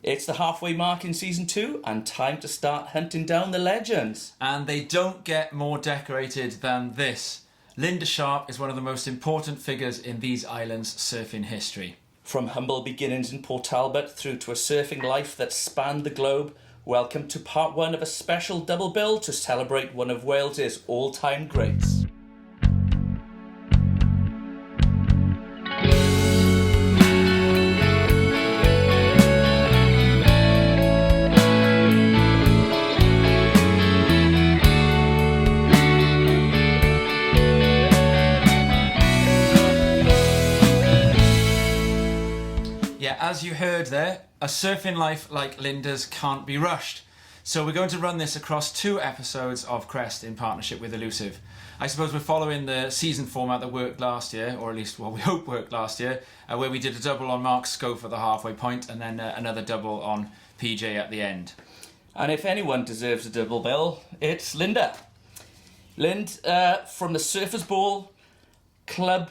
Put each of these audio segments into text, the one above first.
It's the halfway mark in season 2 and time to start hunting down the legends. And they don't get more decorated than this. Linda Sharp is one of the most important figures in these islands' surfing history. From humble beginnings in Port Talbot through to a surfing life that spanned the globe, welcome to part 1 of a special double bill to celebrate one of Wales's all-time greats. As you heard there, a surfing life like Linda's can't be rushed. So we're going to run this across 2 episodes of Crest in partnership with Elusive. I suppose we're following the season format that worked last year, or at least what we hope worked last year, where we did a double on Mark Scope at the halfway point and then another double on PJ at the end. And if anyone deserves a double bill, it's Linda. Lind, from the Surfers Ball, club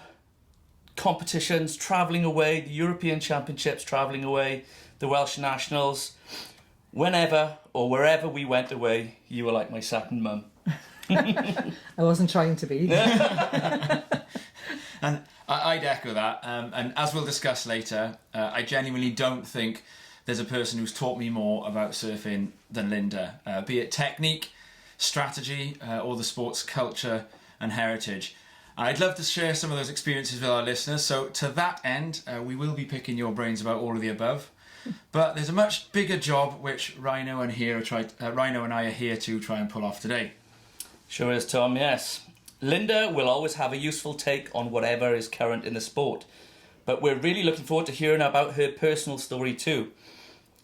competitions, travelling away, the European Championships, travelling away, the Welsh Nationals, whenever or wherever we went away, you were like my second mum. I wasn't trying to be. And I'd echo that. And as we'll discuss later, I genuinely don't think there's a person who's taught me more about surfing than Linda, be it technique, strategy, or the sport's culture and heritage. I'd love to share some of those experiences with our listeners, so to that end, we will be picking your brains about all of the above. But there's a much bigger job which Rhino and I are here to try and pull off today. Sure is, Tom, yes. Linda will always have a useful take on whatever is current in the sport, but we're really looking forward to hearing about her personal story too.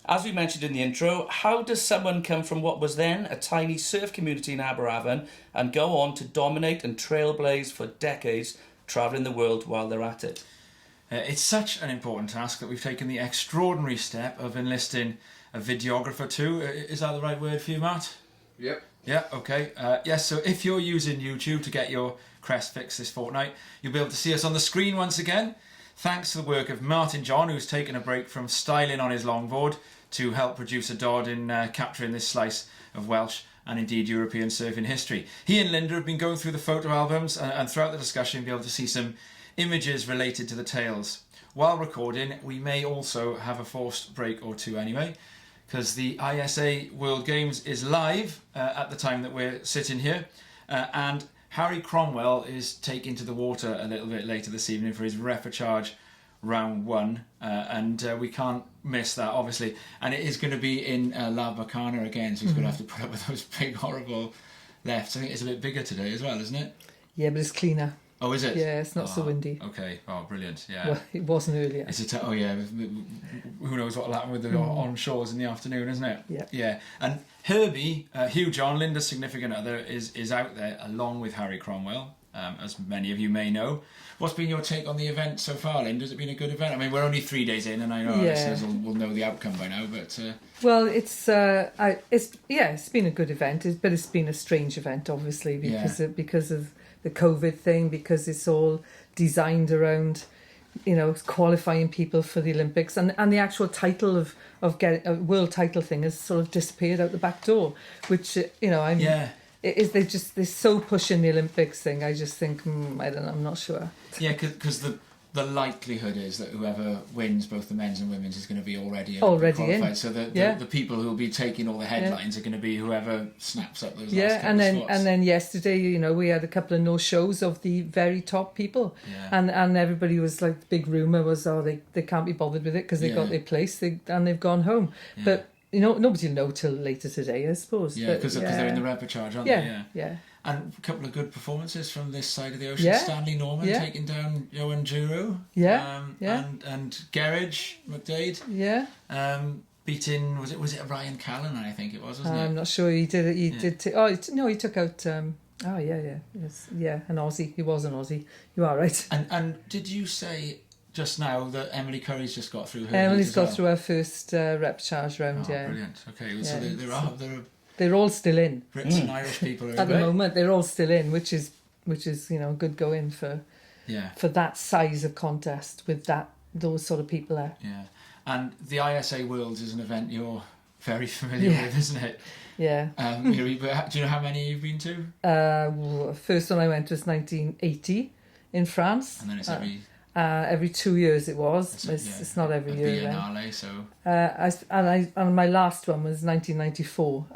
As we mentioned in the intro, how does someone come from what was then a tiny surf community in Aberavon and go on to dominate and trailblaze for decades, travelling the world while they're at it? It's such an important task that we've taken the extraordinary step of enlisting a videographer too. Is that the right word for you, Matt? Yep. Yeah, okay. Yes, so if you're using YouTube to get your Crest fix this fortnight, you'll be able to see us on the screen once again. Thanks to the work of Martin John, who's taken a break from styling on his longboard to help producer Dodd in capturing this slice of Welsh and indeed European surfing history. He and Linda have been going through the photo albums and throughout the discussion you'll be able to see some images related to the tales. While recording, we may also have a forced break or two anyway, because the ISA World Games is live at the time that we're sitting here, and Harry Cromwell is taking to the water a little bit later this evening for his repechage round 1, and we can't miss that, obviously. And it is going to be in La Bacana again, so he's going to have to put up with those big, horrible lefts. I think it's a bit bigger today as well, isn't it? Yeah, but it's cleaner. Oh, is it? Yeah, it's not so windy. Okay. Oh, brilliant. Yeah. Well, it wasn't earlier. Is it? Oh, yeah. Who knows what will happen with the on shores in the afternoon, isn't it? Yeah. Yeah. And Herbie, Hugh John, Linda's significant other, is out there along with Harry Cromwell, as many of you may know. What's been your take on the event so far, Linda? Has it been a good event? I mean, we're only 3 days in, and I know our listeners will know the outcome by now. But well, it's been a good event, but it's been a strange event, obviously, because of the COVID thing, because it's all designed around, qualifying people for the Olympics, and the actual title of getting a world title thing has sort of disappeared out the back door, which they're so pushing the Olympics thing. I just think I don't know, I'm not sure. Yeah, because the likelihood is that whoever wins both the men's and women's is going to be already qualified. In. So the people who will be taking all the headlines are going to be whoever snaps up those last couple of slots. And then yesterday, we had a couple of no shows of the very top people, and everybody was like, the big rumor was, they can't be bothered with it because they got their place and they've gone home, but. Nobody will know till later today, I suppose. Yeah, because they're in the repechage, aren't they? Yeah. And a couple of good performances from this side of the ocean. Stanley Norman taking down Johan Juru. And Gerridge McDade. Yeah. Beating, was it Ryan Callan, I think it was, wasn't it? I'm not sure he did it. He took out... an Aussie. He was an Aussie. You are right. And did you say... just now that Emily Curry's just got through her. Emily's got through her first repechage round. Brilliant. Okay, so they're all still in. Brits and Irish people are at the moment. They're all still in, which is good going for that size of contest with those sort of people there. Yeah, And the ISA Worlds is an event you're very familiar with, isn't it? Yeah. Do you know how many you've been to? Well, first one I went was 1980 in France. And then it's every 2 years it was. It's not every year. Biennale, so. And my last one was 1994.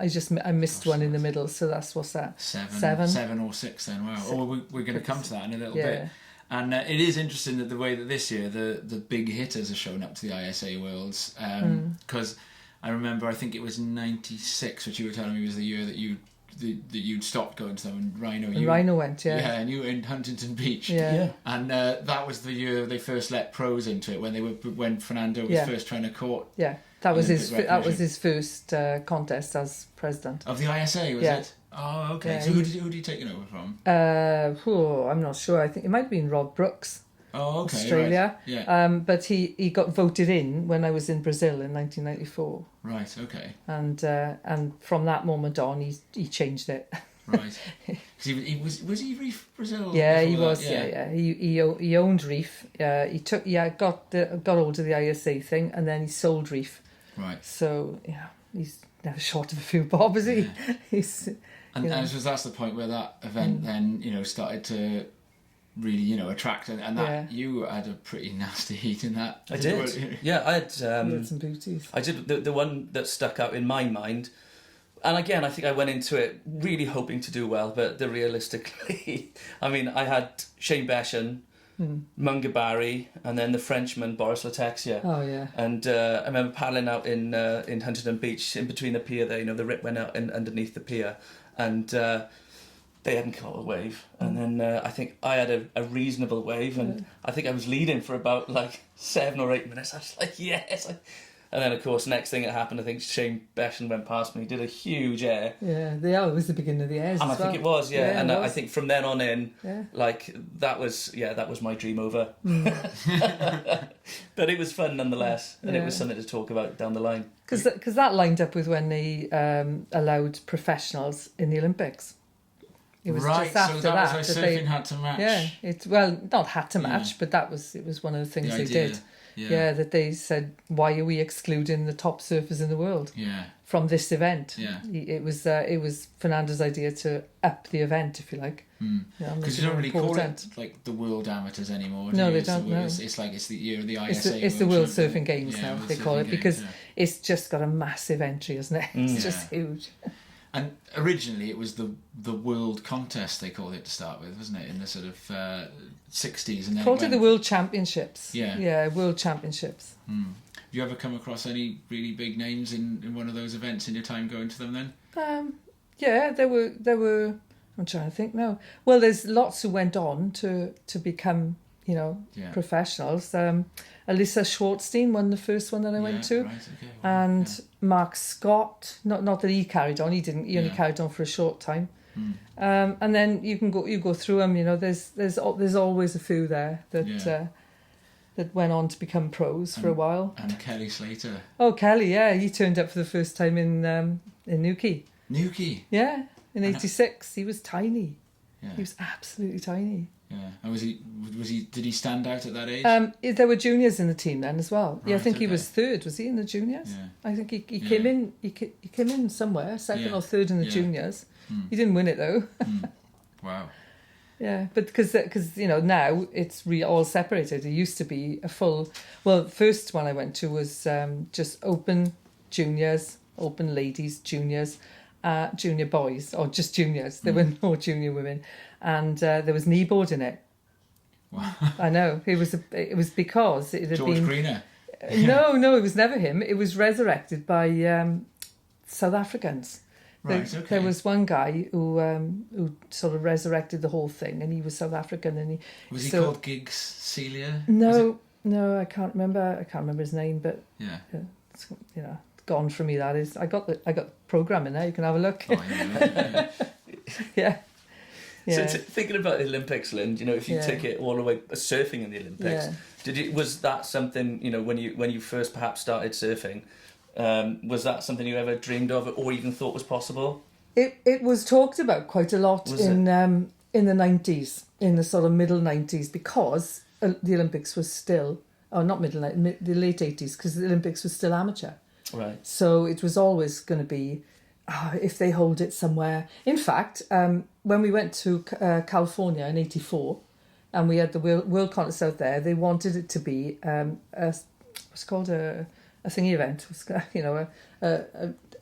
I missed one in the middle, so what's that? Seven or six then. Wow. We're going to come to that in a little bit. And it is interesting that the way that this year the big hitters are showing up to the ISA Worlds, because I remember, I think it was 96, which you were telling me was the year that you'd stopped going to them, and Rhino went, yeah. Yeah, and you were in Huntington Beach. Yeah. And that was the year they first let pros into it, when Fernando was first trying to court. Yeah, that was his first contest as president. Of the ISA, was it? Oh, okay. Yeah, so who did he take it over from? I'm not sure. I think it might have been Rob Brooks. Oh, okay. Australia. Right. Yeah. But he got voted in when I was in Brazil in 1994. Right. Okay. And from that moment on, he changed it. Right. Because was he Reef Brazil? Yeah, he was. Yeah. He owned Reef. He got hold of the ISA thing, and then he sold Reef. Right. So he's never short of a few bob, is he? Yeah. And I suppose that's the point where that event then started to really attract, and that you had a pretty nasty heat in that. I did. Yeah, I had some booties. I did the one that stuck out in my mind. And again, I think I went into it really hoping to do well, but realistically, I mean, I had Shane Beshan, Munga Barry, and then the Frenchman Boris Letexia. Oh yeah. And I remember paddling out in Huntington Beach, in between the pier there. The rip went out underneath the pier, and they hadn't caught a wave. And then I think I had a reasonable wave, and I think I was leading for about 7 or 8 minutes. I was like, yes. And then, of course, next thing that happened, I think Shane Beshan went past me, did a huge air. Yeah, it was the beginning of the airs and as I think it was, yeah. And I think from then on in, that was my dream over. But it was fun nonetheless, and it was something to talk about down the line. Because that lined up with when they allowed professionals in the Olympics. It was just after so that was why surfing had to match. Yeah, not had to match, but it was one of the things they did. Yeah, that they said, why are we excluding the top surfers in the world from this event? Yeah. It was Fernando's idea to up the event, if you like. Because you don't really call it the World Amateurs anymore. No, they don't. It's the year of the ISA. It's the World Surfing Games now, they call it, because it's just got a massive entry, isn't it? It's just huge. And originally it was the World Contest, they called it to start with, wasn't it? In the sort of 60s. And then called it the World Championships. Yeah. Yeah, World Championships. Have you ever come across any really big names in one of those events in your time going to them then? Yeah, there were. I'm trying to think now. Well, there's lots who went on to become, professionals. Alyssa Schwartzstein won the first one that I went to, right, okay. And Mark Scott. Not that he carried on. He didn't. He only carried on for a short time. And then you go through them. There's always a few there that went on to become pros for a while. And Kelly Slater. Oh, Kelly, yeah, he turned up for the first time in Newquay. Newquay. Yeah, in '86. He was tiny. Yeah. He was absolutely tiny. Yeah, and was he? Did he stand out at that age? There were juniors in the team then as well. Right, I think he was third. Was he in the juniors? Yeah. I think he came in. He came in somewhere, second or third in the juniors. He didn't win it though. Wow. Yeah, but because now it's all separated. It used to be a full. Well, first one I went to was just open juniors, open ladies, juniors, junior boys, or just juniors. There were no junior women, and there was kneeboard in it. Wow. I know it was because it had George been. Greener. No, it was never him. It was resurrected by South Africans. Right, okay. There was one guy who sort of resurrected the whole thing, and he was South African, and he called Giggs Celia? No, I can't remember. I can't remember his name, but it's, gone for me. That is, I got the program in there. You can have a look. Oh, yeah. Yeah. So thinking about the Olympics, Lynn, if you take it all the way surfing in the Olympics, was that something when you first perhaps started surfing? Was that something you ever dreamed of or even thought was possible? It was talked about quite a lot in the 90s, in the sort of middle 90s, because the Olympics was still not the late 80s, because the Olympics was still amateur. Right. So it was always going to be, if they hold it somewhere. In fact, when we went to California in '84, and we had the World Contest out there, they wanted it to be what's called a thingy event,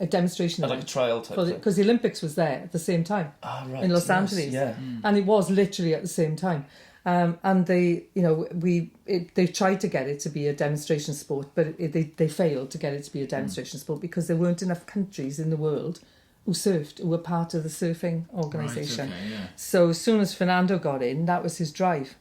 a demonstration Like event. a trial type thing. Because the Olympics was there at the same time Right. in Los Yes, Angeles. Yeah. And it was literally at the same time. And they, they tried to get it to be a demonstration sport, but they failed to get it to be a demonstration sport because there weren't enough countries in the world who surfed, who were part of the surfing organisation. Right, okay, yeah. So as soon as Fernando got in, that was his drive,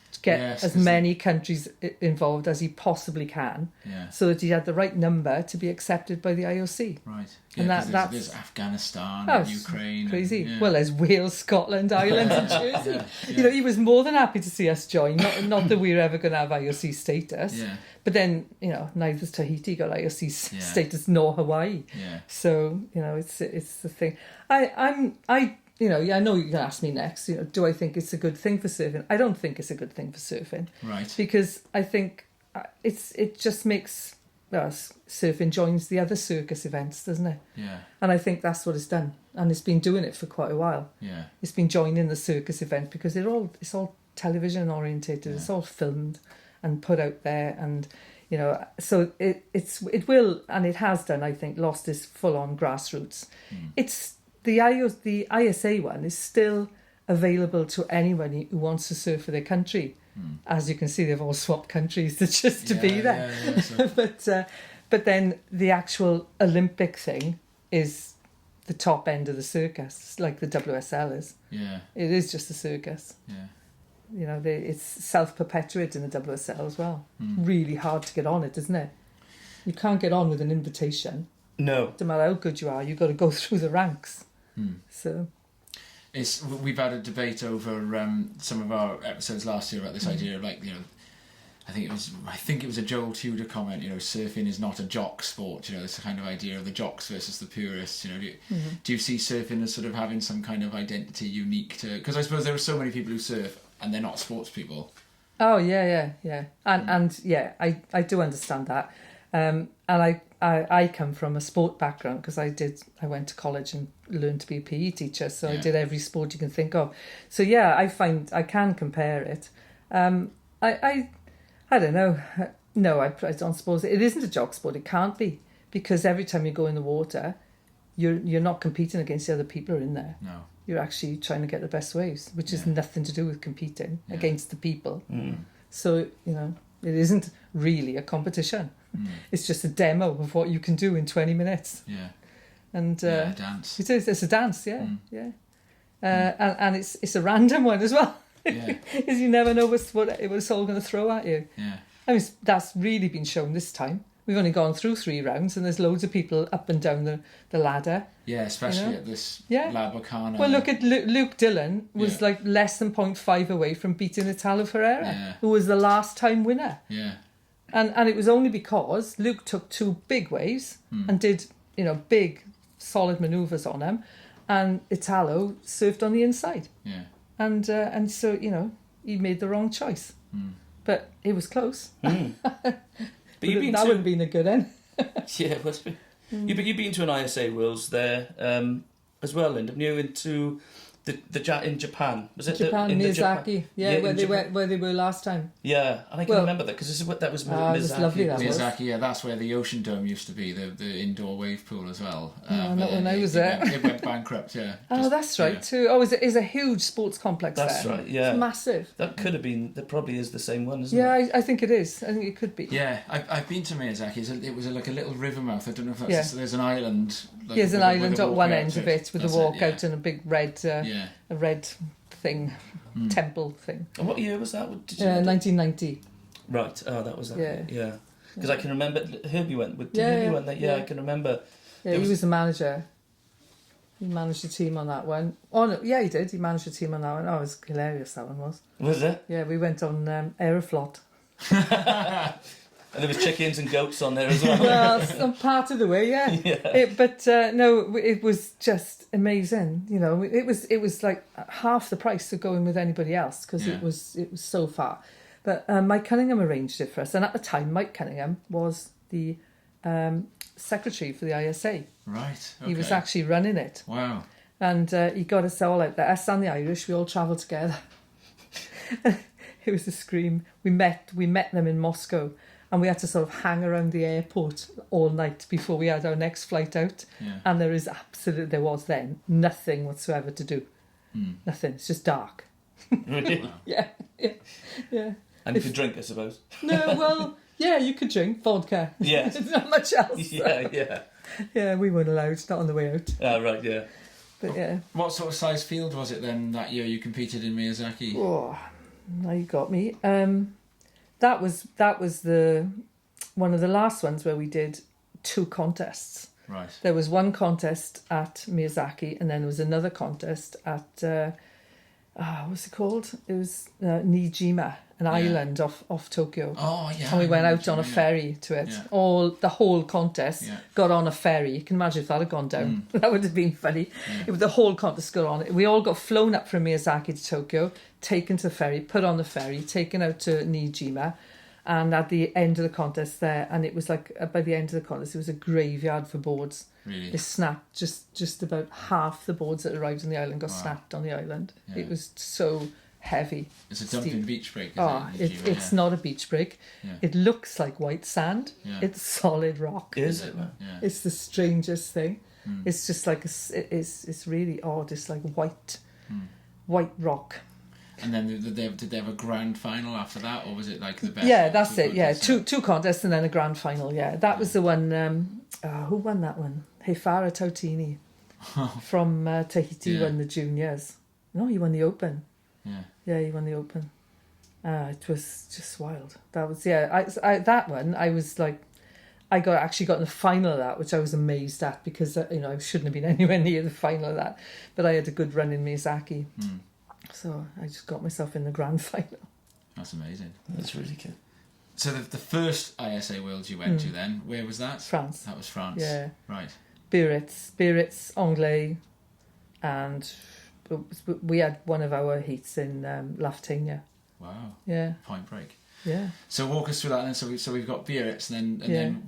to get as many countries involved as he possibly can, so that he had the right number to be accepted by the IOC. Right. And Yeah, that's there's Afghanistan, Oh, and Ukraine. Crazy. And, Well, there's Wales, Scotland, Ireland, and Jersey. Yeah. He was more than happy to see us join. Not that we're ever going to have IOC status, but then neither's Tahiti got IOC status nor Hawaii. Yeah. So it's the thing. I know you're going to ask me next. Do I think it's a good thing for surfing? I don't think it's a good thing for surfing. Right. Because I think it just makes surfing joins the other circus events, doesn't it? Yeah. And I think that's what it's done, and it's been doing it for quite a while. Yeah. It's been joining the circus event because it's all television orientated. It's all filmed and put out there, and so it will, and it has done. I think lost its full on grassroots. It's the ISA one is still available to anybody who wants to surf for their country. As you can see, they've all swapped countries to be there. So. but then the actual Olympic thing is the top end of the circus, like the WSL is. Yeah. It is just a circus. Yeah. It's self-perpetuating the WSL as well. Really hard to get on it, isn't it? You can't get on with an invitation. No. No matter how good you are, you've got to go through the ranks. So... We've had a debate over some of our episodes last year about this idea of I think it was a Joel Tudor comment. Surfing is not a jock sport. This kind of idea of the jocks versus the purists. Do you see surfing as sort of having some kind of identity unique to? Because I suppose there are so many people who surf and they're not sports people. Oh yeah, and I do understand that, and I come from a sport background because I went to college and learned to be a PE teacher, so I did every sport you can think of. So I find I can compare it. I don't know. No, I don't suppose it isn't a jock sport. It can't be, because every time you go in the water, you're not competing against the other people who are in there. No. You're actually trying to get the best waves, which has nothing to do with competing against the people. So it isn't really a competition. It's just a demo of what you can do in 20 minutes. Yeah. And a dance. It is. It's a dance. Yeah. And it's a random one as well. Yeah. Because you never know what it's all going to throw at you. Yeah. I mean, that's really been shown this time. We've only gone through 3 rounds, and there's loads of people up and down the ladder. Yeah, especially at this La Bocana. Well, look at Luke Dillon was like less than 0.5 away from beating Italo Ferreira, who was the last time winner. Yeah. And it was only because Luke took 2 big waves and did big solid manoeuvres on them, and Italo surfed on the inside. Yeah. And so he made the wrong choice, but it was close. But you've been that would have been a good end. Yeah, it must be. You've been to an ISA Worlds there as well, Linda. You into the in Japan, was it? Japan, Miyazaki, where they were last time. Yeah, and I can remember that because that was Miyazaki. It was lovely. That was. Miyazaki, that's where the Ocean Dome used to be, the indoor wave pool as well. Not when I was there. It went bankrupt. Yeah. That's right too. Oh, it's a huge sports complex there. That's right. Yeah, it's massive. That could have been. That probably is the same one, isn't it? Yeah, I think it is. I think it could be. Yeah, I've been to Miyazaki. It was like a little river mouth. I don't know if that's there's an island. There's an island at one end of it with a walkout and a big red. A red thing, temple thing. And what year was that? 1990. Right. Oh, that was that. Yeah. Because I can remember Herbie went. Herbie went there? Yeah, I can remember. Yeah, he was the manager. He managed the team on that one. Oh no, yeah, he did. He managed the team on that one. Oh, it was hilarious. That one was. Was it? Yeah, we went on Aeroflot. And there was chickens and goats on there as well. Well, some part of the way, yeah. No, it was just amazing. It was like half the price of going with anybody else because it was so far. But Mike Cunningham arranged it for us. And at the time, Mike Cunningham was the secretary for the ISA. Right. Okay. He was actually running it. Wow. And he got us all out there. Us and the Irish, we all travelled together. It was a scream. We met them in Moscow, and we had to sort of hang around the airport all night before we had our next flight out. Yeah. And there was then nothing whatsoever to do. Nothing. It's just dark. Really? Yeah. And you could drink, I suppose. No, well, yeah, you could drink vodka. Yeah. There's not much else. Yeah. Yeah, we weren't allowed. Not on the way out. Right, yeah. But yeah. What sort of size field was it then that year you competed in Miyazaki? Oh, now you got me. That was the one of the last ones where we did 2 contests. Right. There was one contest at Miyazaki, and then there was another contest at what's it called? It was Niijima, an island off Tokyo. Oh yeah. And we went out on a ferry to it. Yeah. The whole contest got on a ferry. You can imagine if that had gone down. That would have been funny. Yeah. The whole contest got on. We all got flown up from Miyazaki to Tokyo, taken to the ferry, put on the ferry, taken out to Niijima, and at the end of the contest there, and it was like by the end of the contest, it was a graveyard for boards. Really? It snapped. Just about half the boards that arrived on the island got snapped on the island. Yeah. It was so heavy. It's a dumping beach break. It's not a beach break. Yeah. It looks like white sand. Yeah. It's solid rock. Is it? Yeah. It's the strangest thing. It's just like it's really odd. It's like white rock. And then did they have a grand final after that, or was it like the best? Yeah, that's it. Yeah, contests? two contests and then a grand final. Yeah, that was the one. Who won that one? Hefara Tautini from Tahiti won the juniors. No, he won the Open. Yeah, he won the Open. It was just wild. That was I that one. I was like, I actually got in the final of that, which I was amazed at because I shouldn't have been anywhere near the final of that, but I had a good run in Miyazaki. So I just got myself in the grand final. That's amazing. That's really good. So the first ISA Worlds you went to then, where was that? France. That was France. Yeah. Right. Biarritz, Anglais, and we had one of our heats in Laftania. Wow. Yeah. Point Break. Yeah. So walk us through that then. So we've got Biarritz and then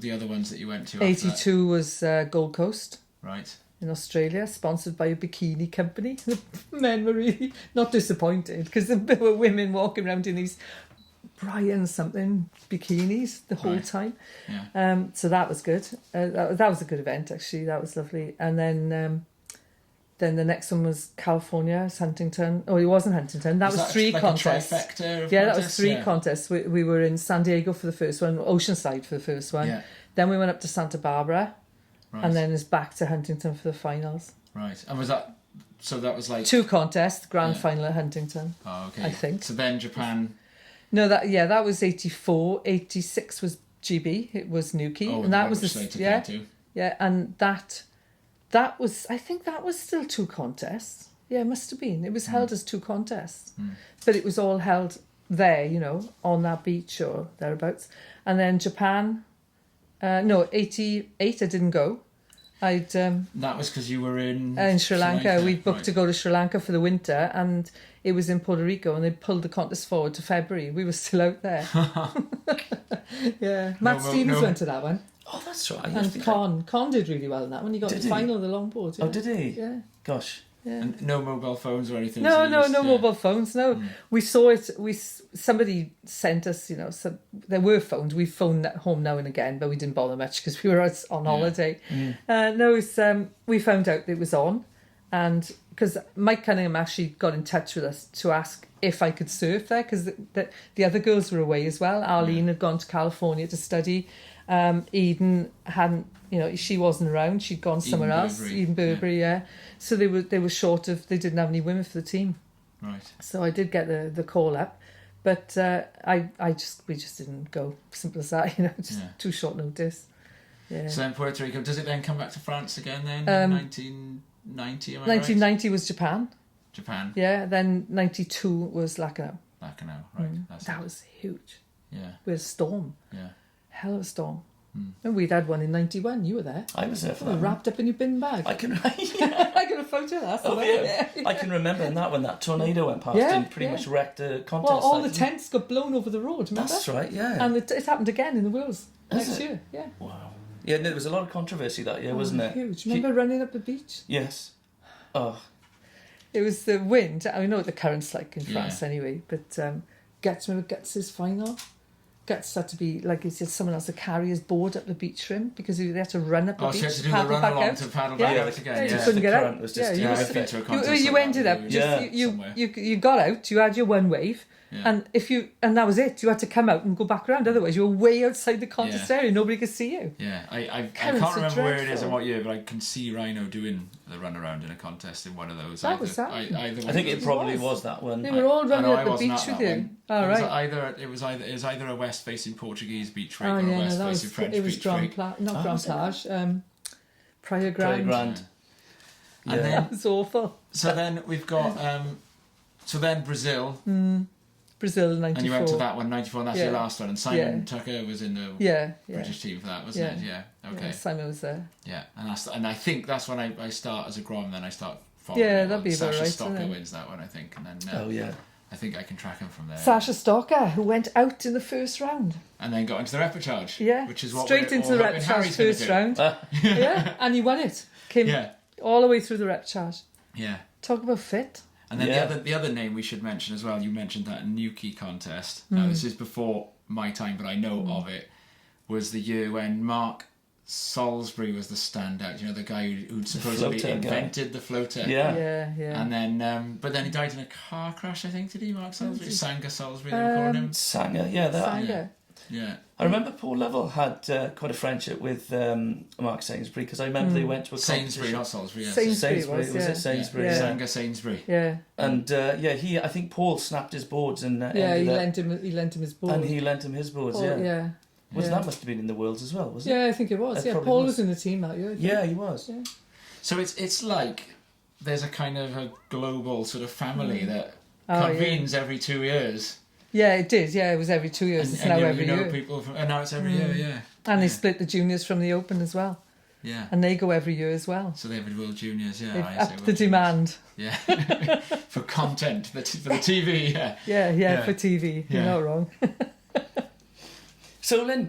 the other ones that you went to. 82 was Gold Coast. Right. In Australia, sponsored by a bikini company. The men were really not disappointed because there were women walking around in these Brian something bikinis the whole time. Yeah. So that was good. That was a good event actually. That was lovely. And then the next one was California, it was Huntington. Oh, it wasn't Huntington. That was 3 like contests. A trifecta of that contests? was 3 contests. We were in San Diego for the first one, Oceanside for the first one. Yeah. Then we went up to Santa Barbara. Right. And then it's back to Huntington for the finals. Right. And was that... So that was like... 2 contests, grand final at Huntington. Oh, okay. I think. So then Japan... No, that was 84. 86 was GB. It was Newquay. Oh, and that was and that was... I think that was still 2 contests. Yeah, it must have been. It was held as 2 contests. But it was all held there, on that beach or thereabouts. And then Japan... 88 I didn't go. That was because you were in Sri Lanka. We booked to go to Sri Lanka for the winter, and it was in Puerto Rico, and they pulled the contest forward to February. We were still out there. Yeah, Matt Stevens went to that one. Oh, that's right. And Con did really well in that one. He got the final of the longboard. Yeah. Oh, did he? Yeah. Gosh. Yeah. And no mobile phones or anything? No mobile phones, no. We saw it, somebody sent us, there were phones. We phoned home now and again, but we didn't bother much because we were out on holiday. We found out it was on, and because Mike Cunningham actually got in touch with us to ask if I could surf there, because the other girls were away as well. Arlene had gone to California to study. Eden hadn't, she wasn't around. She'd gone somewhere else. Eden Burberry, yeah. So they were short of. They didn't have any women for the team. Right. So I did get the call up, but we just didn't go. Simple as that, too short notice. Yeah. So then Puerto Rico, does it then come back to France again then? 1990, am I 1990 was Japan. Japan. Yeah. Then 92 was Lacanau. Lacanau, right. That was huge. Yeah. With a storm. Yeah. Hell of a storm. And we'd had one in 91. You were there. I was there for We were that. wrapped up in your bin bag. I can, I got a photo of that. oh, somewhere. yeah. I can remember in that when that tornado went past Yeah, and pretty yeah. much wrecked the contest. Well, all the site. tents got blown over the road, remember? That's right, yeah. And it happened again in the Wills Is next it? year. Yeah. Wow. Yeah, no, there was a lot of controversy that year, wasn't it? Huge. Remember running up the beach? Yes. Oh, It was the wind. I know what the current's like in France Yeah. anyway, but remember Guts' final? Guts had to be, like he said, someone else to carry his board up the beach for him because they had to run up the Oh, beach. so you had to do the paddle run back along out. to paddle Yeah. back Yeah, out again. Yeah, you Yeah, couldn't the get current out. was just- you yeah, was- I've been to a contest you like ended that up where just Yeah. somewhere. you got out. You had your one wave, Yeah. and that was it. You had to come out and go back around. Otherwise, you were way outside the contest area. Nobody could see you. Yeah, I Currents can't are remember where it is dreadful. and what year, but I can see Rhino doing the run around in a contest in one of those. That was that. I think it probably was that one. They were all I running know up I the wasn't beach at with that you. one. All It was right. it was either a west facing Portuguese beach break Oh or a yeah, no, west that facing was French it. Was beach Grand break. Plage, not Oh, Grand was it? Plage. Praia Very Grande. grand. And Yeah. then It's awful. so then we've got so then Brazil, Brazil '94. and you went to that one, 94, and that's your Yeah. last one. And Simon Yeah. Tucker was in the Yeah, yeah. British team for that, wasn't it? Yeah. Okay. Yeah, Simon was there. Yeah, and I think that's when I start as a Grom, then I start following. Yeah, it. that'd be about Sasha right, Stocker isn't it? wins that one, I think, and then Oh, yeah. I think I can track him from there. Sasha Stocker, who went out in the first round. And then got into the repechage. Yeah, Which is what straight we're into all the hoping repechage Harry's gonna first do. round. Yeah, and he won it. Came Yeah, all the way through the repechage. yeah. Talk about fit. And then Yeah. the other name we should mention as well, you mentioned that Nuki contest. Mm. Now, this is before my time, but I know of it, was the year when Mark Salisbury was the standout. You know, the guy who'd supposedly floater guy. invented the floater. Yeah. Yeah, yeah. And then, but then he died in a car crash, I think, did he, Mark Salisbury? Sanga Salisbury, they were calling him. Sanger, yeah, that. Sanger. Yeah. I remember Paul Lovell had quite a friendship with Mark Sainsbury because I remember they went to a Sainsbury, competition. not Salisbury. Yes. Sainsbury. Was yeah. it Sainsbury? Yeah. Sanga Sainsbury. Yeah, And I think Paul snapped his boards and yeah. He ended up- lent him his ball. and he lent him his boards. Paul, Yeah, yeah. Was yeah. that must have been in the Worlds as well, was it? Yeah, I think it was. It Yeah, probably Paul was. was in the team that year. I think. Yeah, he was. Yeah. So it's like there's a kind of a global sort of family that Oh, convenes every 2 years. Yeah, it did. Yeah, it was every 2 years. It's now you every know year. people from, and now it's every year, yeah. And they split the juniors from the Open as well. Yeah. And they go every year as well. So they have a World Juniors, yeah. They've I say upped World the Juniors. demand. Yeah. For content, for the TV, yeah. Yeah, Yeah. for TV. You're Yeah. not wrong. So, Lynn,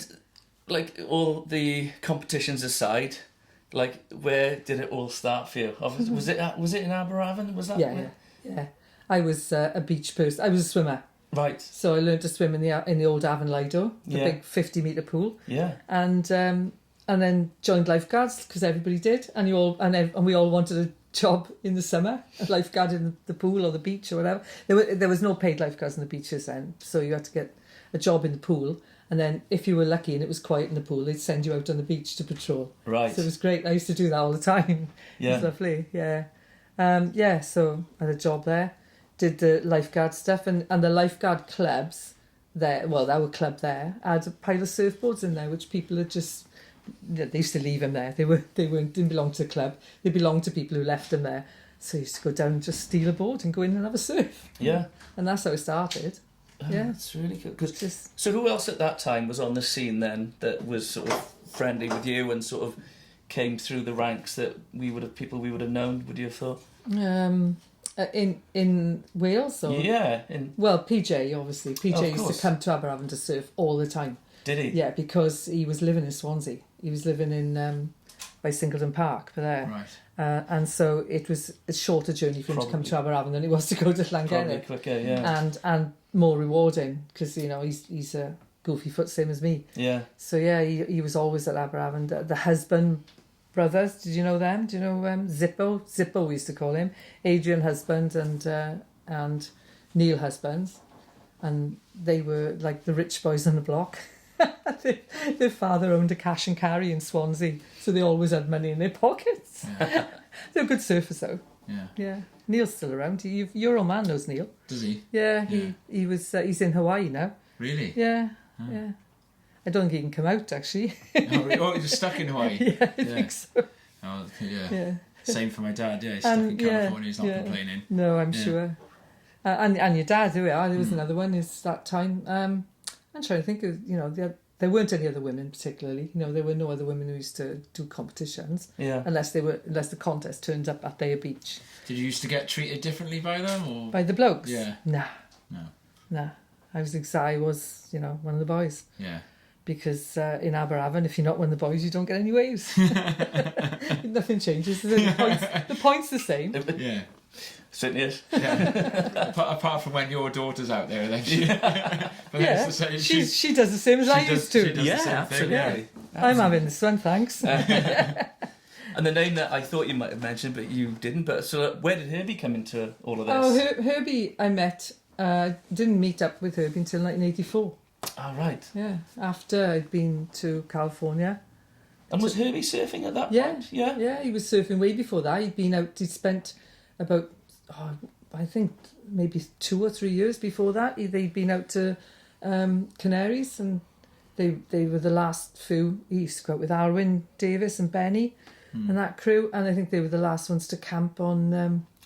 like all the competitions aside, like where did it all start for you? Was it in Aberavon? Was that? Yeah, yeah. I was a beach person. I was a swimmer. Right. So I learned to swim in the old Avon Lido, the Yeah. big 50-metre pool. Yeah. And then joined lifeguards because everybody did, and we all wanted a job in the summer, a lifeguard in the pool or the beach or whatever. There was no paid lifeguards in the beaches then, so you had to get a job in the pool, and then if you were lucky and it was quiet in the pool, they'd send you out on the beach to patrol. Right. So it was great. I used to do that all the time. It Yeah. was lovely. Yeah. So I had a job there, did the lifeguard stuff, and the lifeguard clubs there. Well, our club there had a pile of surfboards in there, which people had just. They used to leave them there. Didn't belong to the club. They belonged to people who left them there. So I used to go down and just steal a board and go in and have a surf. Yeah. And that's how it started. Oh, Yeah. That's really good. 'Cause- Just so who else at that time was on the scene then that was sort of friendly with you and sort of came through the ranks that people we would have known? Would you have thought? in Wales or Yeah. well, PJ obviously. PJ Oh, of used course. to come to Aberavon to surf all the time. Did he? Yeah, because he was living in Swansea. He was living in by Singleton Park, for there. Right. And so it was a shorter journey for him to come to Aberavon than it was to go to Probably Llangennith. quicker. Yeah. And more rewarding because he's a goofy foot same as me. Yeah. So yeah, he was always at Aberavon. The husband brothers, did you know them? Do you know Zippo? Zippo we used to call him. Adrian Husband and Neil Husbands, and they were like the rich boys on the block. Their father owned a cash and carry in Swansea, so they always had money in their pockets. Yeah. They're good surfers though. Yeah. Yeah, Neil's still around. Your old man knows Neil. Does he? Yeah, Yeah. he was. He's in Hawaii now. Really? Yeah, yeah. I don't think he can come out actually. Oh, he was stuck in Hawaii. Yeah, I think so. Oh, yeah. Yeah. Same for my dad. Yeah, he's stuck in California. He's not yeah. complaining. No, I'm Yeah. sure. And your dad, there we are. There was another one. Is that time? I'm trying to think of there weren't any other women particularly. You know, there were no other women who used to do competitions. Yeah. Unless the contest turned up at their beach. Did you used to get treated differently by them, or By the blokes? Yeah. Nah. No. I was, you know, one of the boys. Yeah. Because in Aberavon, if you're not one of the boys, you don't get any waves. Nothing changes. The point's the same. Yeah. Certainly is. Yeah. Apart from when your daughter's out there, then she, but Yeah, that's the same, she does the same as I used to. She does the same thing, yeah. I'm having this one, thanks. And the name that I thought you might have mentioned, but you didn't. But so, where did Herbie come into all of this? Oh, Herbie, I met. Didn't meet up with Herbie until 1984. Oh, right. Yeah, after I'd been to California. And was Herbie surfing at that Yeah, point? Yeah. Yeah, he was surfing way before that. He'd spent about, I think maybe 2 or 3 years before that. They'd been out to Canaries, and they were the last few. He used to go out with Arwin Davis and Benny and that crew, and I think they were the last ones to camp on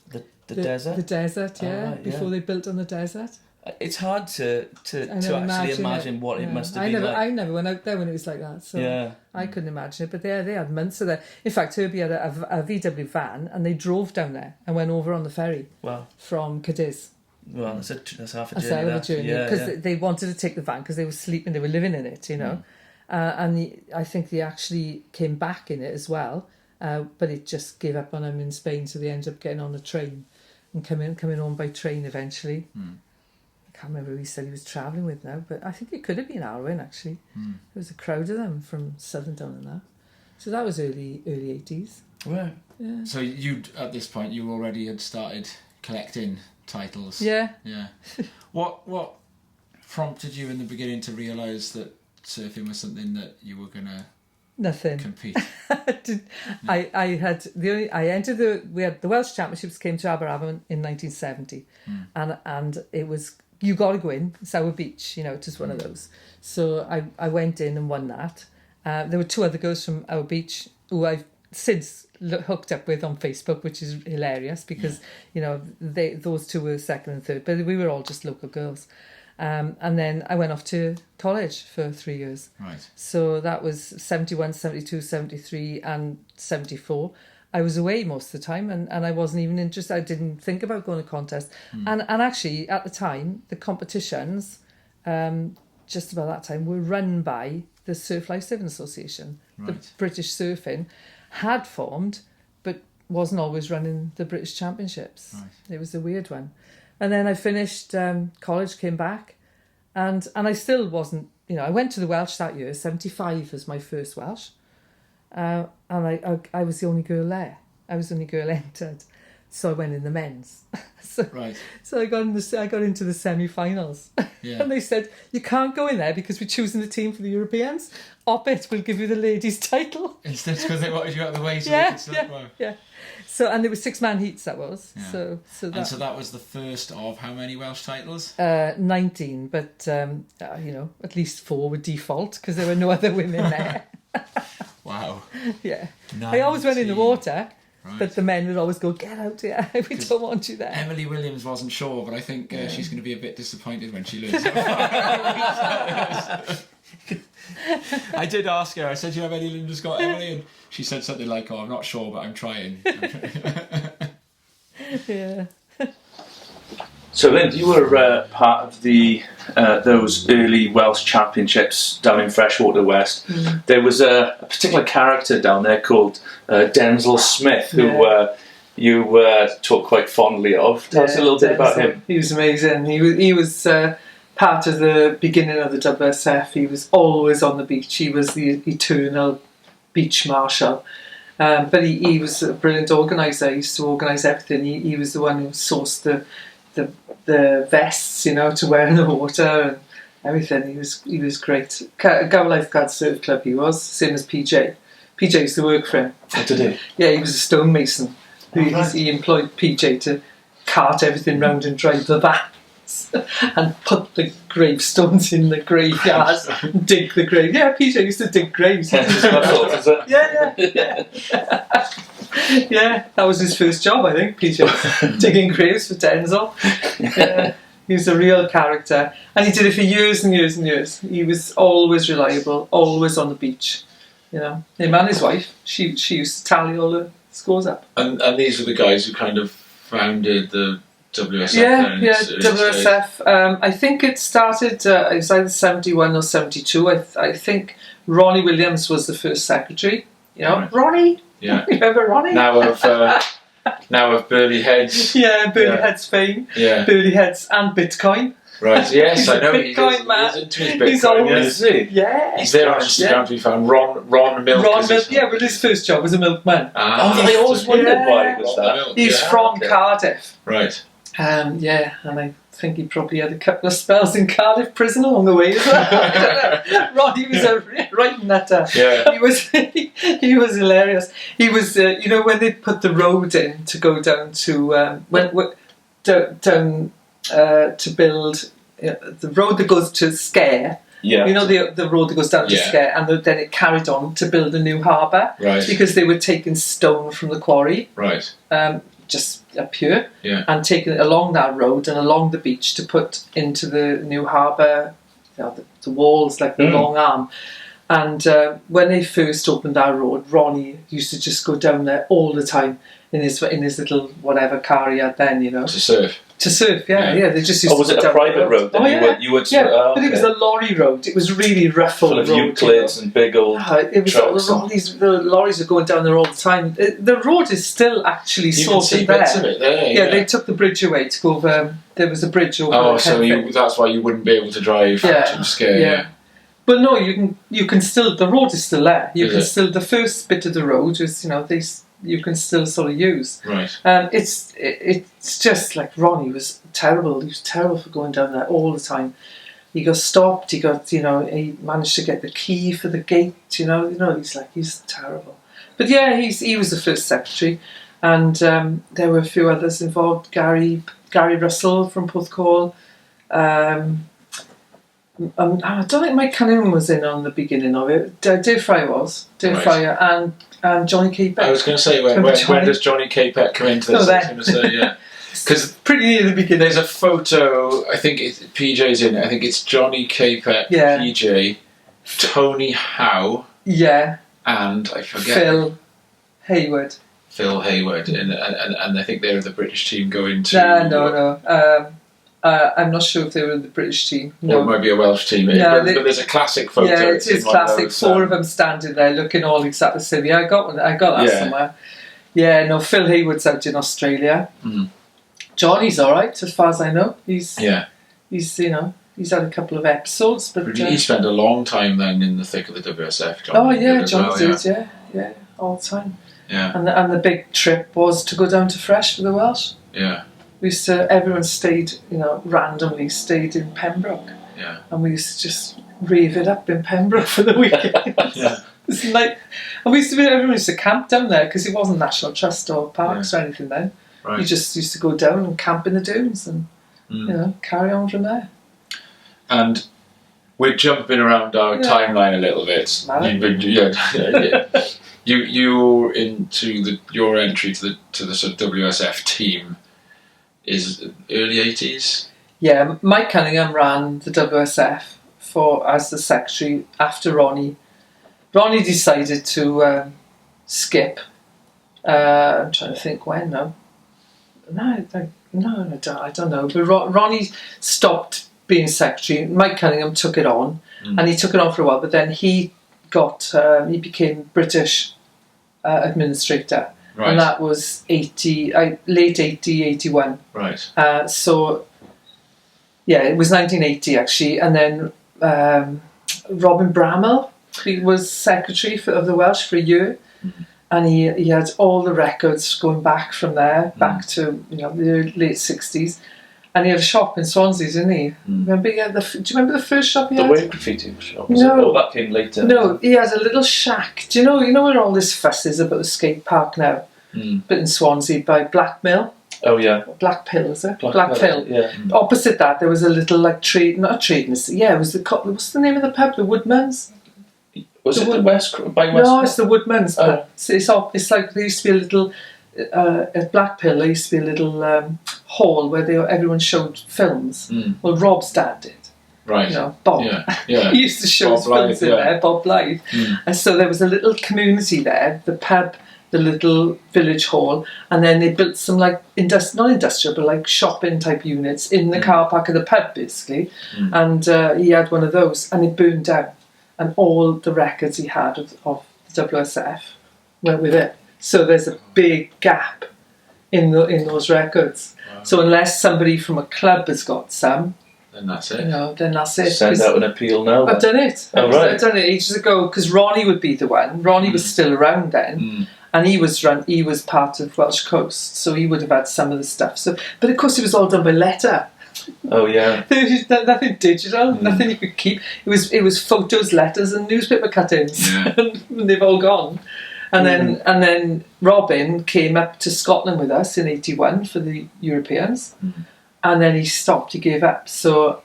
the desert. The desert, yeah, right, before they built on the desert. It's hard to actually imagine what it must have been like. I never went out there when it was like that, so I couldn't imagine it. But they had months of there. In fact, Herbie had a VW van, and they drove down there and went over on the ferry from Cadiz. Well, that's half a journey. That's a hell of a journey, because they wanted to take the van because they were sleeping, they were living in it, you know. I think they actually came back in it as well, but it just gave up on them in Spain, so they ended up getting on a train and coming home by train eventually. I can't remember who he said he was travelling with now, but I think it could have been Arwen, actually. There was a crowd of them from Southern Down and that. So that was early 80s. Right. Yeah. So at this point, you already had started collecting titles. Yeah. Yeah. What prompted you in the beginning to realise that surfing was something that you were going to Nothing. compete? I entered the Welsh Championships came to Aberavon in 1970, and it was, you got to go in Sour Beach, you know, it was one of those. So I went in and won that. There were 2 other girls from Our Beach who I've since hooked up with on Facebook, which is hilarious because you know those 2 were second and third, but we were all just local girls. And then I went off to college for 3 years. Right. So that was 71, 72, 73 and 74. I was away most of the time and I wasn't even interested. I didn't think about going to contest. And actually, at the time, the competitions, just about that time, were run by the Surf Lifesaving Association. Right. The British Surfing had formed, but wasn't always running the British Championships. Right. It was a weird one. And then I finished college, came back, and I still wasn't, you know, I went to the Welsh that year. 75 was my first Welsh. And I was the only girl there. I was the only girl entered. So I went in the men's. So I got into the semi-finals. Yeah. And they said, you can't go in there because we're choosing the team for the Europeans. Op-it, we'll give you the ladies' title. Instead, because they wanted you out of the way so they could still yeah. So, and there were 6-man heats, that was. Yeah. So that was the first of how many Welsh titles? 19, but, you know, at least 4 were default because there were no other women there. Wow. Yeah. 19. I always went in the water, right. But the men would always go, get out here, we don't want you there. Emily Williams wasn't sure, but I think she's going to be a bit disappointed when she learns how far I did ask her, I said, do you have any Linda Scott, Emily? And she said something like, I'm not sure, but I'm trying. Yeah. So, Lynn, you were part of the those early Welsh Championships down in Freshwater West. There was a particular character down there called Denzel Smith, who you talk quite fondly of. Tell us a little bit about him. He was amazing. He was part of the beginning of the WSF. He was always on the beach. He was the eternal beach marshal. But he was a brilliant organiser. He used to organise everything. He was the one who sourced the vests, you know, to wear in the water and everything. He was great. Gower Lifeguard Surf Club he was, same as PJ. PJ used to work for him. What did he? Yeah, he was a stonemason. He employed PJ to cart everything round and drive the vans and put the gravestones in the graveyard and dig the grave. Yeah, PJ used to dig graves. Yeah. Yeah, that was his first job, I think, PJ. Digging graves for Denzel. Yeah, He was a real character, and he did it for years and years and years. He was always reliable, always on the beach. You know, him and his wife. She used to tally all the scores up. And these were the guys who kind of founded the WSF. Yeah, WSF. I think it started. It was either 71 or 72. I think Ronnie Williams was the first secretary. You know, Right. Ronnie. Yeah. Remember Ronnie? Now of Burley Heads. Yeah, Burley Heads fame. Yeah. Burley Heads and Bitcoin. Right. Yes, He's I a know. Bitcoin man. He's into his Bitcoin. He's always, yeah. He's there on Instagram to be found. Ron Milk. Ron Milk. Yeah, but his first job was a milkman. I always wondered why it was that. He's from Cardiff. Right. Yeah, and I think he probably had a couple of spells in Cardiff prison along the way as well. Ronnie was a right nutter. Yeah. He was hilarious. He was, you know, when they put the road in to go down to to build the road that goes to Scare. Yeah. You know, the road that goes down to Scare, and then it carried on to build a new harbour. Right. Because they were taking stone from the quarry. Right. Just up here. Yeah. And taking it along that road and along the beach to put into the new harbour, you know, the walls, like the long arm. And when they first opened that road, Ronnie used to just go down there all the time in his little whatever car he had then, you know. To surf. To surf, yeah. They just used to was go it a down private the road? Oh, yeah. You would But it was a lorry road. It was really rough full of Euclids and big old it was all trucks. the lorries are going down there all the time. The road is still actually You can sort see of there. bits of it there. Yeah, they took the bridge away to go over. There was a bridge over. Oh, so Hereford. that's why you wouldn't be able to drive to Scare. Yeah. But no, you can still. The road is still there. You Is can it? still. The first bit of the road is, you know, you can still sort of use. Right. It's just like Ronnie was terrible. He was terrible for going down there all the time. He got stopped. He got, you know, he managed to get the key for the gate. You know, he's terrible. But yeah, he was the first secretary, and there were a few others involved. Gary Russell from Porthcawl. I don't think Mike Cunningham was in on the beginning of it. Dave Fryer was. Dave Fryer and Johnny K. Beck. I was going to say, when does Johnny K. Peck come into this? I was going to say, yeah. Because pretty near the beginning. There's a photo, I think PJ's in it. I think it's Johnny K. Peck, PJ, Tony Howe, and I forget. Phil Hayward. And I think they're the British team going to... No. I'm not sure if they were in the British team. No. Or it might be a Welsh team. But there's a classic photo. Yeah, it is classic. Four of them standing there looking all exactly the same. Yeah, I got that somewhere. Yeah, no, Phil Hayward's out in Australia. Mm. Johnny's all right, as far as I know. He's had a couple of episodes, but he spent a long time then in the thick of the WSF. Johnny did, yeah, all the time. Yeah, and the big trip was to go down to Fresh for the Welsh. Yeah, everyone stayed, you know, randomly stayed in Pembroke. Yeah, and we used to just rave it up in Pembroke for the weekend. Yeah. It's like, and everyone used to camp down there because it wasn't National Trust or parks or anything then. Right. You just used to go down and camp in the dunes and you know, carry on from there. And we're jumping around our timeline a little bit. You're into your entry to the sort of WSF team is early 80s. Yeah, Mike Cunningham ran the WSF as the secretary after Ronnie. Ronnie decided to skip. I'm trying to think when now. I don't know. But Ronnie stopped being secretary. Mike Cunningham took it on, and he took it on for a while. But then he became British administrator, and that was late 80, 81. Right. So yeah, it was 1980 actually, and then Robin Bramall, he was secretary of the Welsh for a year. Mm-hmm. And he had all the records going back from there, back to, you know, the late 60s. And he had a shop in Swansea, didn't he? Remember do you remember the first shop he had? The wave graffiti shop? No. That came later. No, he had a little shack. Do you know where all this fuss is about the skate park now? But in Swansea by Black Mill. Oh, yeah. Black Pill, is it? Black Pill. Yeah. Opposite that, there was a little, like, not a trading estate. Yeah, it was what's the name of the pub? The Woodmans? Was it the West by West? No, it's the Woodmans. Oh. It's like there used to be a little at Blackpill there used to be a little hall where everyone showed films. Well, Rob's dad did. Right. You know, Bob. Yeah. He used to show his films in there, Bob Blythe. And so there was a little community there, the pub, the little village hall, and then they built some like not industrial, but like shopping type units in the car park of the pub, basically. And he had one of those, and it burned down, and all the records he had of the WSF went with it. So there's a big gap in those records. Wow. So unless somebody from a club has got some, then that's it. You know, then that's it. Send out an appeal now. I've done it. Right. I've done it ages ago because Ronnie would be the one. Ronnie was still around then. And he was part of Welsh Coast, so he would have had some of the stuff. So, but of course, it was all done by letter. Oh yeah. There was nothing digital, nothing you could keep. It was photos, letters, and newspaper cuttings, and they've all gone. And then Robin came up to Scotland with us in '81 for the Europeans, and then he stopped. He gave up. So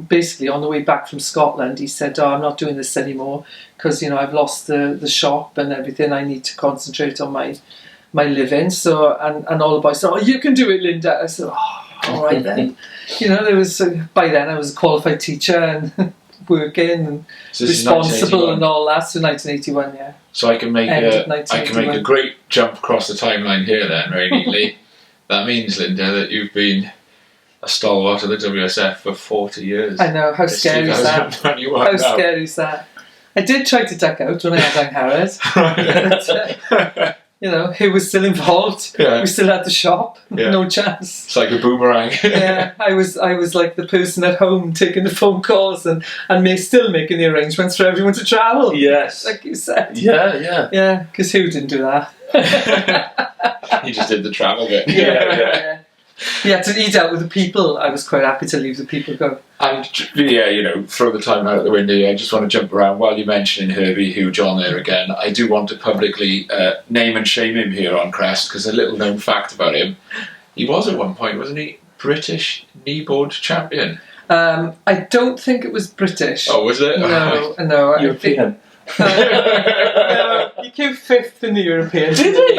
basically on the way back from Scotland, he said, "Oh, I'm not doing this anymore." Because I've lost the shop and everything. I need to concentrate on my living. So and all the boys said, "Oh, you can do it, Linda." I said, "Oh, all right then." There was by then I was a qualified teacher and working and responsible and all that. So 1981, yeah. So I can make a great jump across the timeline here then very neatly. That means, Linda, that you've been a stalwart of the WSF for 40 years. I know, how scary is that? How scary is that? I did try to duck out when I had Angharad. But, he was still involved. Yeah. We still had the shop. Yeah. No chance. It's like a boomerang. Yeah, I was like the person at home taking the phone calls and still making the arrangements for everyone to travel. Yes. Like you said. Yeah. Yeah, because who didn't do that? He just did the travel bit. Yeah. Yeah, he dealt with the people. I was quite happy to leave the people go. And throw the time out the window. I just want to jump around while you're mentioning Herbie, huge on there again. I do want to publicly name and shame him here on Crest because a little known fact about him: he was at one point, wasn't he, British kneeboard champion? I don't think it was British. Oh, was it? No. European. No, he came 5th in the European. Did he?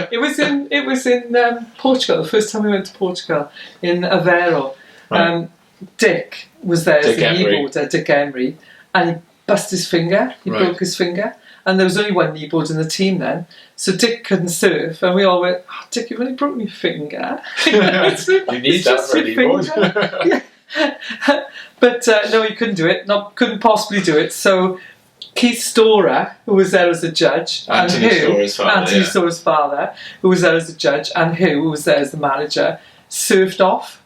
It was in Portugal. The first time we went to Portugal in Aveiro. Right. Dick was there as a kneeboarder, Dick Emery, and he busted his finger. He broke his finger, and there was only one kneeboard in the team then. So Dick couldn't surf, and we all went, "Oh, Dick, you've only broken your finger." You need that for a kneeboard. Yeah. But no, he couldn't do it. Couldn't possibly do it. So Keith Storer, who was there as a judge, Anthony Storer's father, who was there as a judge, and who was there as the manager, surfed off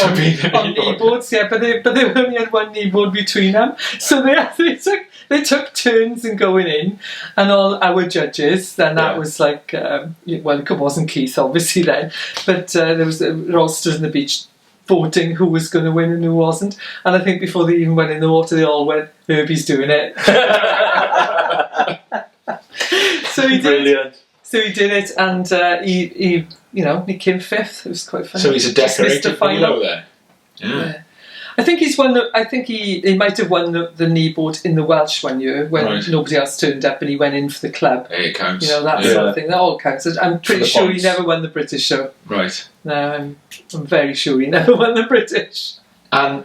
on kneeboards. Yeah, but they only had one kneeboard between them, so they took turns in going in, and all our judges. Then that was like, it wasn't Keith obviously then, but there was all stood on the beach voting who was going to win and who wasn't. And I think before they even went in the water, they all went, "Herbie's doing it." So he did. Brilliant. So he did it, and he came 5th. It was quite funny. So he's a decorated below then. Yeah. I think he's won. I think he might have won the kneeboard in the Welsh one year when nobody else turned up, and he went in for the club. Hey, it counts. That sort of thing. That all counts. I'm pretty sure he never won the British show. Right. No, I'm very sure he never won the British. And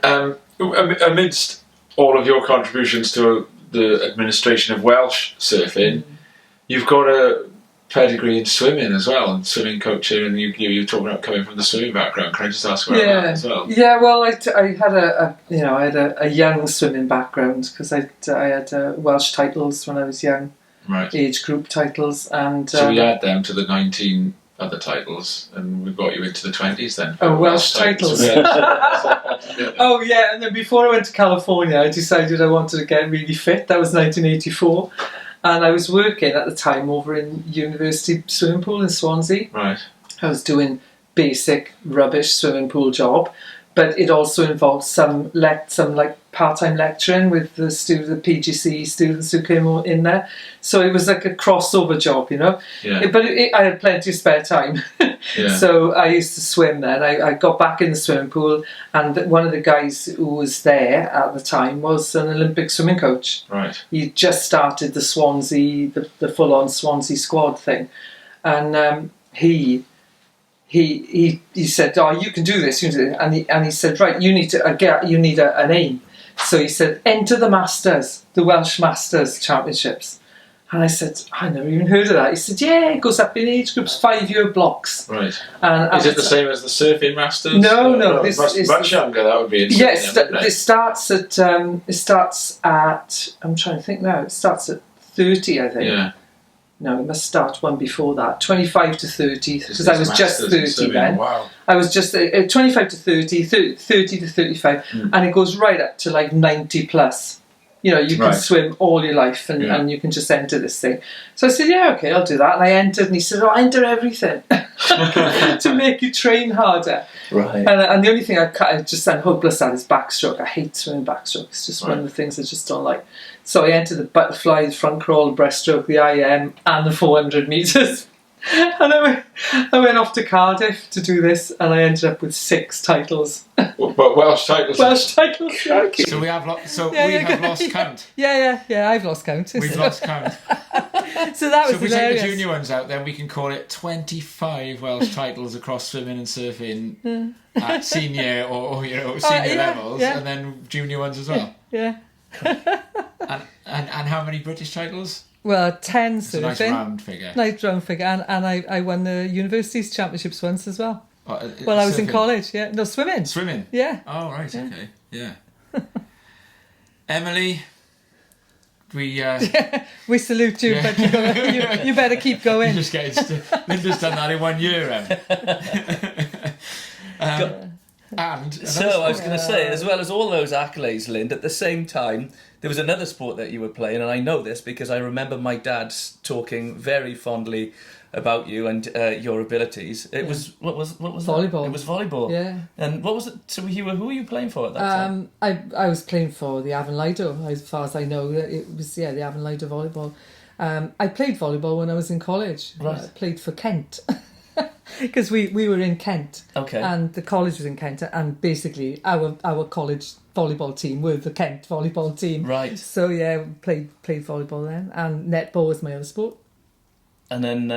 amidst all of your contributions to the administration of Welsh surfing, you've got a pedigree in swimming as well, and swimming coaching, and you're talking about coming from the swimming background. Can I just ask about that as well? Yeah, well, I had a young swimming background because I had Welsh titles when I was young, age group titles, and so we add them to the 19 other titles, and we got you into the 20s then. Oh, Welsh titles. Oh yeah, and then before I went to California, I decided I wanted to get really fit. That was 1984. And I was working at the time over in University Swimming Pool in Swansea. Right. I was doing basic rubbish swimming pool job, but it also involved some part-time lecturing with the PGCE students who came in there. So it was like a crossover job, Yeah. But I had plenty of spare time. Yeah. So I used to swim then. I got back in the swimming pool, and one of the guys who was there at the time was an Olympic swimming coach. Right. He just started the Swansea, the full-on Swansea squad thing. and he said, "Oh, you can do this." And he said, "Right, you need an aim." So he said, "Enter the Masters, the Welsh Masters Championships." And I said, "I never even heard of that." He said, "Yeah, it goes up in age groups, 5-year blocks." Right. And is it the same as the Surfing Masters? No. This is much younger. That would be interesting. Yes, it starts at. I'm trying to think now. It starts at 30, I think. Yeah. No, it must start one before that. 25 to 30, because I was just 30 then. Wow. I was just 25 to 30, 30 to 35, and it goes right up to like 90 plus. You know, you can swim all your life and you can just enter this thing. So I said, "Yeah, okay, I'll do that." And I entered, and he said, "Oh, enter everything to make you train harder." Right. And the only thing I'm hopeless at is backstroke. I hate swimming backstroke. It's just one of the things I just don't like. So I entered the butterfly, the front crawl, the breaststroke, the IM, and the 400 metres. And I went off to Cardiff to do this, and I ended up with 6 titles. But Welsh titles. Welsh titles. So we have lost count. Yeah. I've lost count. We've lost count. So that was So if we hilarious. take the junior ones out, then we can call it 25 Welsh titles across swimming and surfing at senior or senior levels, and then junior ones as well. Yeah. And how many British titles? Well, 10 It's surfing. a nice round figure. Nice round figure. And I won the university's championships once as well. Oh, Well, I was in surfing. college, yeah. No, swimming. Swimming? Yeah. Oh, right, okay. Yeah. Emily, we... We salute you, but you better keep going. Linda's done that in 1 year, And So I was going to say, as well as all those accolades, Lind, at the same time, there was another sport that you were playing, and I know this because I remember my dad talking very fondly about you and your abilities. It was what was Volleyball. It was volleyball. Yeah. And what was it? So who were you playing for at that time? I was playing for the Avon Lido, as far as I know. It was the Avon Lido volleyball. I played volleyball when I was in college. Right. I played for Kent. Because we were in Kent, Okay. and the college was in Kent, and basically our college volleyball team were the Kent volleyball team. Right. So yeah, played volleyball then, and netball was my other sport. And then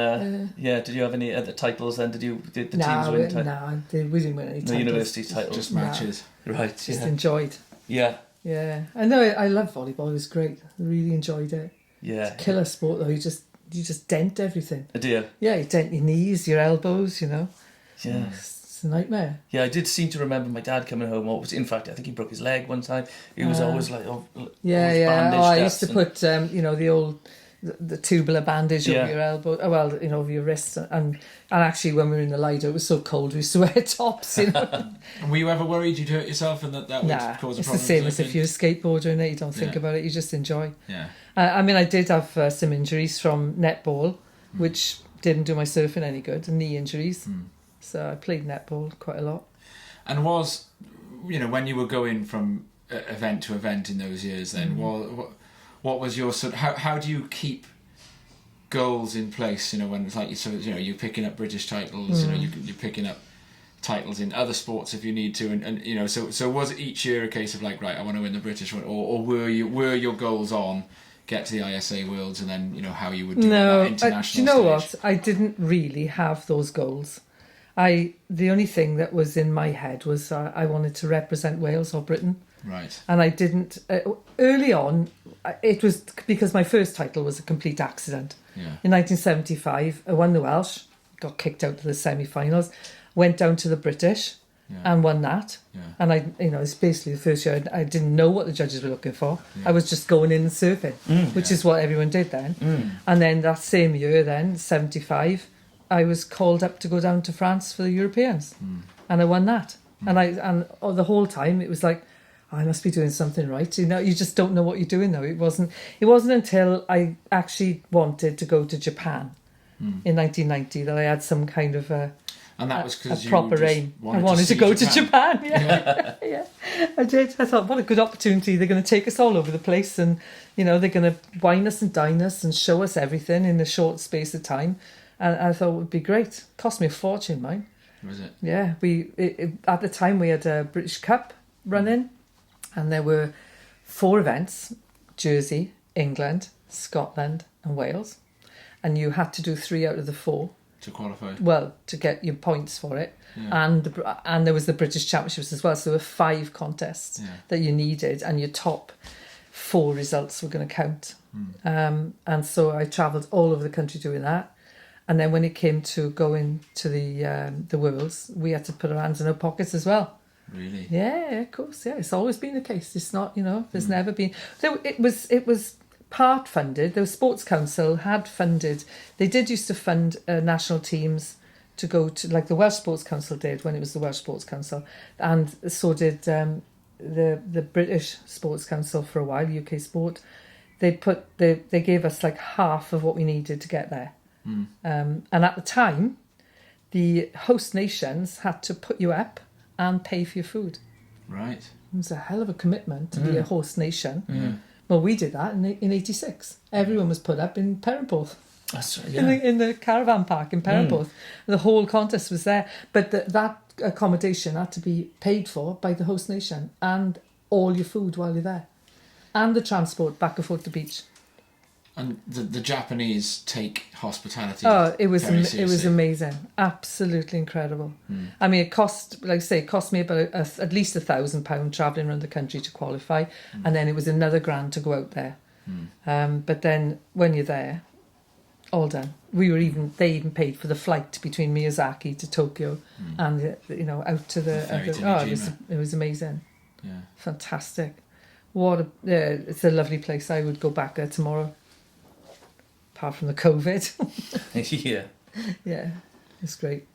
did you have any other titles then? Did the teams win titles? No, we didn't win any titles. The university titles. just matches. Right. Just enjoyed. Yeah. Yeah, I know. I love volleyball. It was great. I really enjoyed it. Yeah. It's a killer sport though. You just dent everything. A dear. Yeah, you dent your knees, your elbows. Yeah. It's a nightmare. Yeah, I did seem to remember my dad coming home. In fact, I think he broke his leg one time. He was always like, always bandaged I up used to put, the old the tubular bandage over your elbow. Over your wrist. And actually, when we were in the Lido, it was so cold we used to wear tops. And were you ever worried you'd hurt yourself and that would cause a problem? It's the same as if you're a skateboarder and you don't think about it. You just enjoy. Yeah. I did have some injuries from netball, which didn't do my surfing any good. Knee injuries. So I played netball quite a lot. And was, when you were going from event to event in those years then, what was your sort of, how do you keep goals in place, when it's like, you're picking up British titles, you're picking up titles in other sports if you need to, and so was it each year a case of like, right, I want to win the British one, or were your goals on get to the ISA Worlds and then how you would do on that international do you know stage? what? I didn't really have those goals. The only thing that was in my head was I wanted to represent Wales or Britain. Right. And I didn't... early on, it was because my first title was a complete accident. Yeah. In 1975, I won the Welsh, got kicked out to the semi-finals, went down to the British and won that. Yeah. And it's basically the first year I didn't know what the judges were looking for. Yeah. I was just going in and surfing, which is what everyone did then. And then that same year then, 75, I was called up to go down to France for the Europeans. And I won that. And the whole time it was like, I must be doing something right. You just don't know what you're doing though. It wasn't until I actually wanted to go to Japan in 1990 that I had some kind of a proper aim. I wanted to go to Japan. Yeah. Yeah, I did. I thought, what a good opportunity. They're going to take us all over the place and, they're going to wine us and dine us and show us everything in a short space of time. And I thought it would be great. Cost me a fortune, mine. Was it? Yeah. At the time we had a British Cup running. And there were 4 events: Jersey, England, Scotland and Wales. and you had to do 3 out of the 4. To qualify. Well, to get your points for it. Yeah. And there was the British Championships as well. So there were 5 contests that you needed, and your top 4 results were going to count. And so I travelled all over the country doing that. And then when it came to going to the Worlds, we had to put our hands in our pockets as well. Really? Yeah, of course. Yeah, it's always been the case. It's not, there's never been. So it was part funded. The Sports Council had funded. They did used to fund national teams to go to, like the Welsh Sports Council did when it was the Welsh Sports Council, and so did the British Sports Council for a while, UK Sport. They gave us like half of what we needed to get there. And at the time, the host nations had to put you up and pay for your food. Right. It was a hell of a commitment to be a host nation. Well, we did that in 86. Everyone was put up in Perranporth. That's right, yeah. In the caravan park in Perranporth. The whole contest was there. But that accommodation had to be paid for by the host nation, and all your food while you're there. And the transport back and forth to the beach. And the Japanese take hospitality. Oh, it was very seriously. amazing, absolutely incredible. I mean, it cost me about at least £1,000 travelling around the country to qualify, and then it was another grand to go out there. But then when you're there, all done. They even paid for the flight between Miyazaki to Tokyo, and out to the. It was amazing. Yeah. Fantastic. It's a lovely place. I would go back there tomorrow. Apart from the COVID. Yeah. Yeah, it's great.